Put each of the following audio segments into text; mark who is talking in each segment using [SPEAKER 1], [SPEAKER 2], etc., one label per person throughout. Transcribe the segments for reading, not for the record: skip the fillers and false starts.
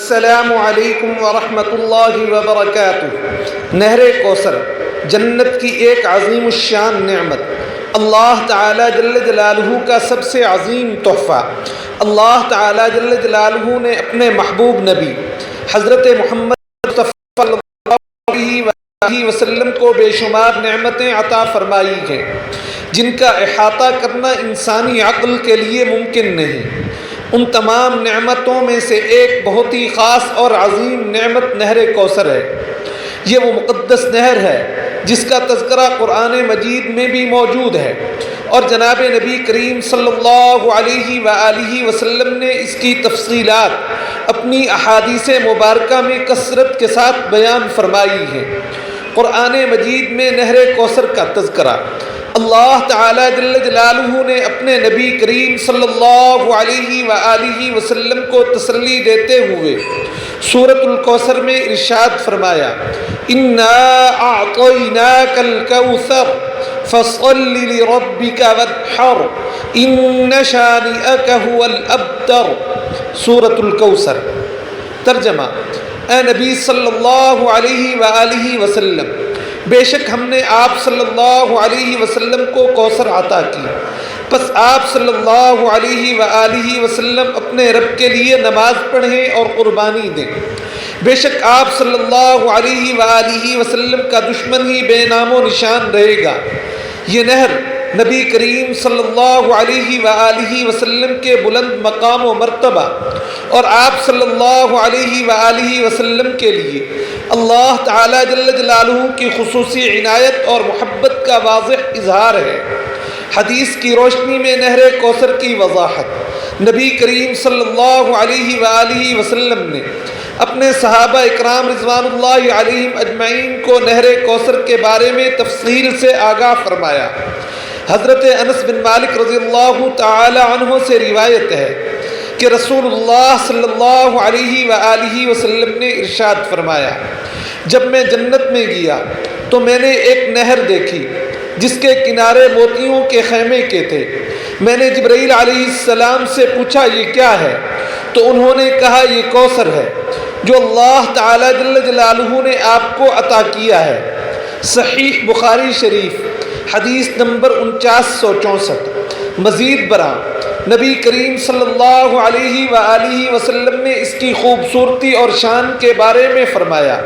[SPEAKER 1] السلام علیکم ورحمۃ اللہ وبرکاتہ۔ نہر کوثر جنت کی ایک عظیم الشان نعمت، اللہ تعالیٰ جل جلالہ کا سب سے عظیم تحفہ۔ اللہ تعالیٰ جل جلالہ نے اپنے محبوب نبی حضرت محمد صلی اللہ علیہ وسلم کو بے شمار نعمتیں عطا فرمائی ہیں جن کا احاطہ کرنا انسانی عقل کے لیے ممکن نہیں۔ ان تمام نعمتوں میں سے ایک بہت ہی خاص اور عظیم نعمت نہر کوثر ہے۔ یہ وہ مقدس نہر ہے جس کا تذکرہ قرآن مجید میں بھی موجود ہے، اور جناب نبی کریم صلی اللہ علیہ وآلہ وسلم نے اس کی تفصیلات اپنی احادیث مبارکہ میں کثرت کے ساتھ بیان فرمائی ہیں۔ قرآن مجید میں نہر کوثر کا تذکرہ اللہ تعالیٰ جل جلالہ نے اپنے نبی کریم صلی اللہ علیہ وآلہ وسلم کو تسلی دیتے ہوئے سورۃ الکوثر میں ارشاد فرمایا، اِنَّا أَعْطَيْنَاكَ الْكَوْثَرَ فَصَلِّ لِرَبِّكَ وَانْحَرْ إِنَّ شَانِئَكَ هُوَ الْأَبْتَرُ۔ سورۃ الکوثر۔ ترجمہ: اے نبی صلی اللہ علیہ وآلہ وسلم، بے شک ہم نے آپ صلی اللہ علیہ وسلم کو کوثر عطا کی، پس آپ صلی اللہ علیہ وآلہ وسلم اپنے رب کے لیے نماز پڑھیں اور قربانی دیں۔ بے شک آپ صلی اللہ علیہ وآلہ وسلم کا دشمن ہی بے نام و نشان رہے گا۔ یہ نہر نبی کریم صلی اللہ علیہ وآلہ وسلم کے بلند مقام و مرتبہ اور آپ صلی اللہ علیہ وآلہ وسلم کے لیے اللہ تعالیٰ جل جلالہ کی خصوصی عنایت اور محبت کا واضح اظہار ہے۔ حدیث کی روشنی میں نہر کوثر کی وضاحت نبی کریم صلی اللہ علیہ وآلہ وسلم نے اپنے صحابہ اکرام رضوان اللہ علیہم اجمعین کو نہر کوثر کے بارے میں تفصیل سے آگاہ فرمایا۔ حضرت انس بن مالک رضی اللہ تعالی عنہ سے روایت ہے کہ رسول اللہ صلی اللہ علیہ وآلہ وسلم نے ارشاد فرمایا، جب میں جنت میں گیا تو میں نے ایک نہر دیکھی جس کے کنارے موتیوں کے خیمے کے تھے۔ میں نے جبرائیل علیہ السلام سے پوچھا یہ کیا ہے؟ تو انہوں نے کہا یہ کوثر ہے جو اللہ تعالیٰ جل جلالہ نے آپ کو عطا کیا ہے۔ صحیح بخاری شریف حدیث نمبر 4964۔ مزید برآں نبی کریم صلی اللہ علیہ وآلہ وسلم نے اس کی خوبصورتی اور شان کے بارے میں فرمایا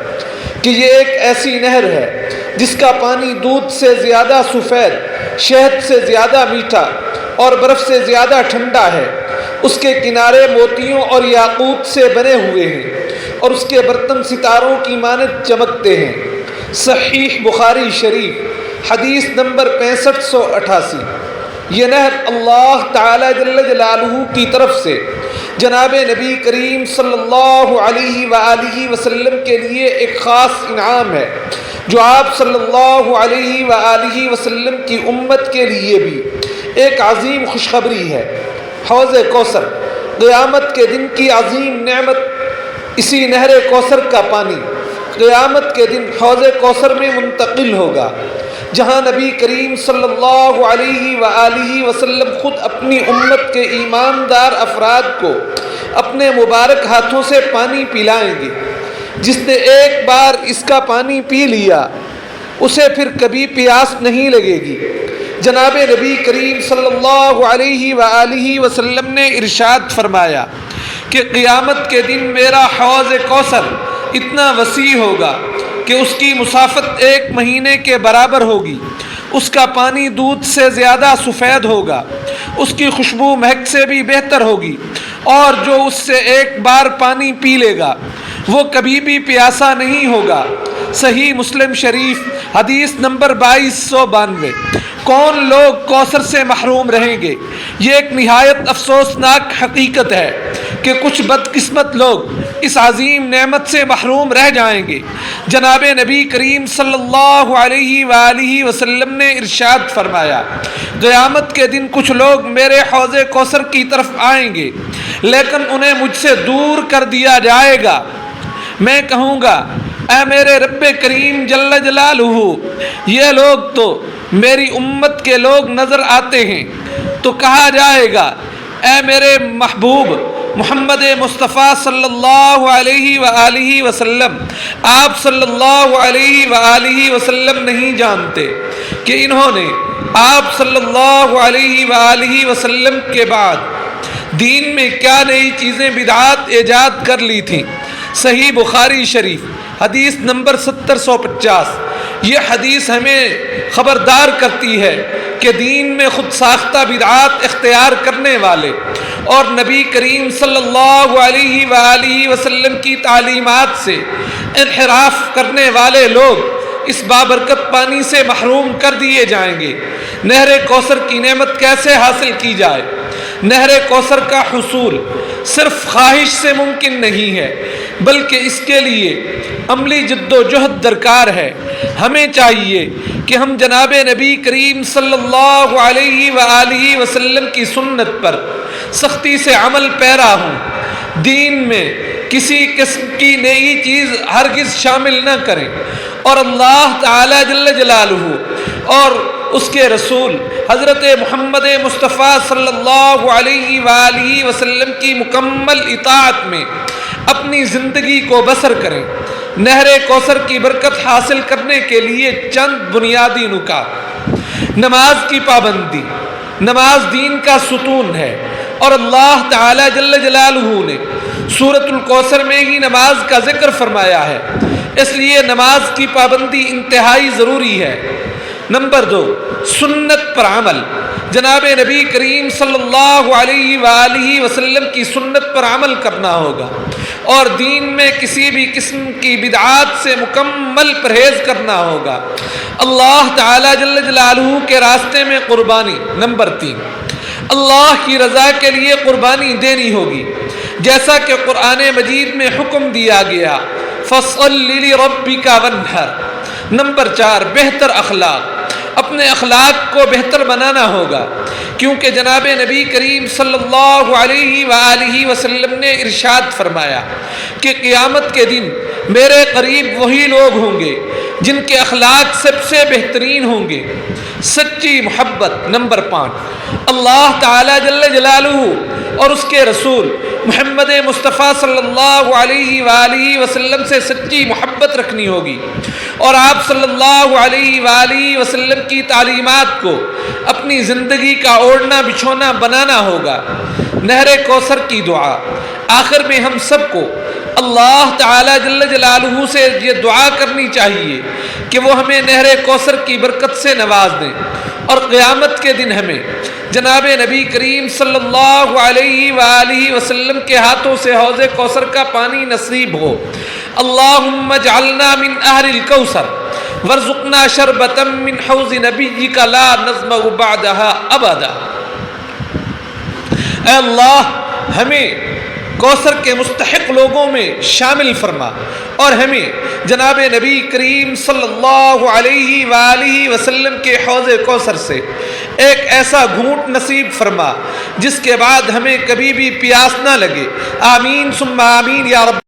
[SPEAKER 1] کہ یہ ایک ایسی نہر ہے جس کا پانی دودھ سے زیادہ سفید، شہد سے زیادہ میٹھا اور برف سے زیادہ ٹھنڈا ہے۔ اس کے کنارے موتیوں اور یاقوت سے بنے ہوئے ہیں اور اس کے برتن ستاروں کی مانند چمکتے ہیں۔ صحیح بخاری شریف حدیث نمبر 6588۔ یہ نہر اللہ تعالیٰ جل جلالہ کی طرف سے جناب نبی کریم صلی اللہ علیہ وآلہ وسلم کے لیے ایک خاص انعام ہے جو آپ صلی اللہ علیہ وآلہ وسلم کی امت کے لیے بھی ایک عظیم خوشخبری ہے۔ حوض کوثر قیامت کے دن کی عظیم نعمت، اسی نہر کوثر کا پانی قیامت کے دن حوض کوثر میں منتقل ہوگا، جہاں نبی کریم صلی اللہ علیہ وآلہ وسلم خود اپنی امت کے ایماندار افراد کو اپنے مبارک ہاتھوں سے پانی پلائیں گے۔ جس نے ایک بار اس کا پانی پی لیا اسے پھر کبھی پیاس نہیں لگے گی۔ جناب نبی کریم صلی اللہ علیہ وآلہ وسلم نے ارشاد فرمایا کہ قیامت کے دن میرا حوض کوثر اتنا وسیع ہوگا کہ اس کی مسافت 1 مہینے کے برابر ہوگی۔ اس کا پانی دودھ سے زیادہ سفید ہوگا، اس کی خوشبو مہک سے بھی بہتر ہوگی، اور جو اس سے ایک بار پانی پی لے گا وہ کبھی بھی پیاسا نہیں ہوگا۔ صحیح مسلم شریف حدیث نمبر 2292۔ کون لوگ کوثر سے محروم رہیں گے؟ یہ ایک نہایت افسوسناک حقیقت ہے کہ کچھ بدقسمت لوگ اس عظیم نعمت سے محروم رہ جائیں گے۔ جناب نبی کریم صلی اللہ علیہ وآلہ وسلم نے ارشاد فرمایا، قیامت کے دن کچھ لوگ میرے حوض کوثر کی طرف آئیں گے لیکن انہیں مجھ سے دور کر دیا جائے گا۔ میں کہوں گا، اے میرے رب کریم جل جلالہ، یہ لوگ تو میری امت کے لوگ نظر آتے ہیں۔ تو کہا جائے گا، اے میرے محبوب، محمد مصطفیٰ صلی اللہ علیہ وآلہ وسلم، آپ صلی اللہ علیہ وآلہ وسلم نہیں جانتے کہ انہوں نے آپ صلی اللہ علیہ وآلہ وسلم کے بعد دین میں کیا نئی چیزیں بدعات ایجاد کر لی تھیں۔ صحیح بخاری شریف حدیث نمبر 750۔ یہ حدیث ہمیں خبردار کرتی ہے کہ دین میں خود ساختہ بدعات اختیار کرنے والے اور نبی کریم صلی اللہ علیہ وآلہ وسلم کی تعلیمات سے انحراف کرنے والے لوگ اس بابرکت پانی سے محروم کر دیے جائیں گے۔ نہر کوثر کی نعمت کیسے حاصل کی جائے؟ نہر کوثر کا حصول صرف خواہش سے ممکن نہیں ہے، بلکہ اس کے لیے عملی جد و جہد درکار ہے۔ ہمیں چاہیے کہ ہم جناب نبی کریم صلی اللہ علیہ وآلہ وسلم کی سنت پر سختی سے عمل پیرا ہوں، دین میں کسی قسم کی نئی چیز ہرگز شامل نہ کریں، اور اللہ تعالی جل جلالہ اور اس کے رسول حضرت محمد مصطفیٰ صلی اللہ علیہ وآلہ وسلم کی مکمل اطاعت میں اپنی زندگی کو بسر کریں۔ نہر کوثر کی برکت حاصل کرنے کے لیے چند بنیادی نکات۔ نماز کی پابندی۔ نماز دین کا ستون ہے، اور اللہ تعالی جل جلالہ نے سورۃ الکوثر میں ہی نماز کا ذکر فرمایا ہے، اس لیے نماز کی پابندی انتہائی ضروری ہے۔ نمبر 2، سنت پر عمل۔ جناب نبی کریم صلی اللہ علیہ وآلہ وسلم کی سنت پر عمل کرنا ہوگا، اور دین میں کسی بھی قسم کی بدعات سے مکمل پرہیز کرنا ہوگا۔ اللہ تعالی جل جلالہ کے راستے میں قربانی۔ نمبر 3، اللہ کی رضا کے لیے قربانی دینی ہوگی، جیسا کہ قرآن مجید میں حکم دیا گیا، فَصَلِّ لِرَبِّكَ وَانْحَرْ۔ نمبر 4، بہتر اخلاق۔ اپنے اخلاق کو بہتر بنانا ہوگا، کیونکہ جناب نبی کریم صلی اللہ علیہ وآلہ وسلم نے ارشاد فرمایا کہ قیامت کے دن میرے قریب وہی لوگ ہوں گے جن کے اخلاق سب سے بہترین ہوں گے۔ سچی محبت۔ نمبر 5، اللہ تعالی جل جلالہ اور اس کے رسول محمد مصطفیٰ صلی اللہ علیہ وآلہ وسلم سے سچی محبت رکھنی ہوگی، اور آپ صلی اللہ علیہ وآلہ وسلم کی تعلیمات کو اپنی زندگی کا اوڑھنا بچھونا بنانا ہوگا۔ نہر کوثر کی دعا۔ آخر میں ہم سب کو اللہ تعالی جل جلالہ سے یہ دعا کرنی چاہیے کہ وہ ہمیں نہر کوثر کی برکت سے نواز دیں، اور قیامت کے دن ہمیں جناب نبی کریم صلی اللہ علیہ وآلہ وسلم کے ہاتھوں سے حوض کوثر کا پانی نصیب ہو۔ اللہم اجعلنا من اہل الکوثر وارزقنا شربتا من حوض نبیک لا نظمأ بعدها ابدا۔ اے اللہ، ہمیں کوثر کے مستحق لوگوں میں شامل فرما، اور ہمیں جناب نبی کریم صلی اللہ علیہ وآلہ وسلم کے حوض کوثر سے ایک ایسا گھونٹ نصیب فرما جس کے بعد ہمیں کبھی بھی پیاس نہ لگے۔ آمین ثم آمین یا رب۔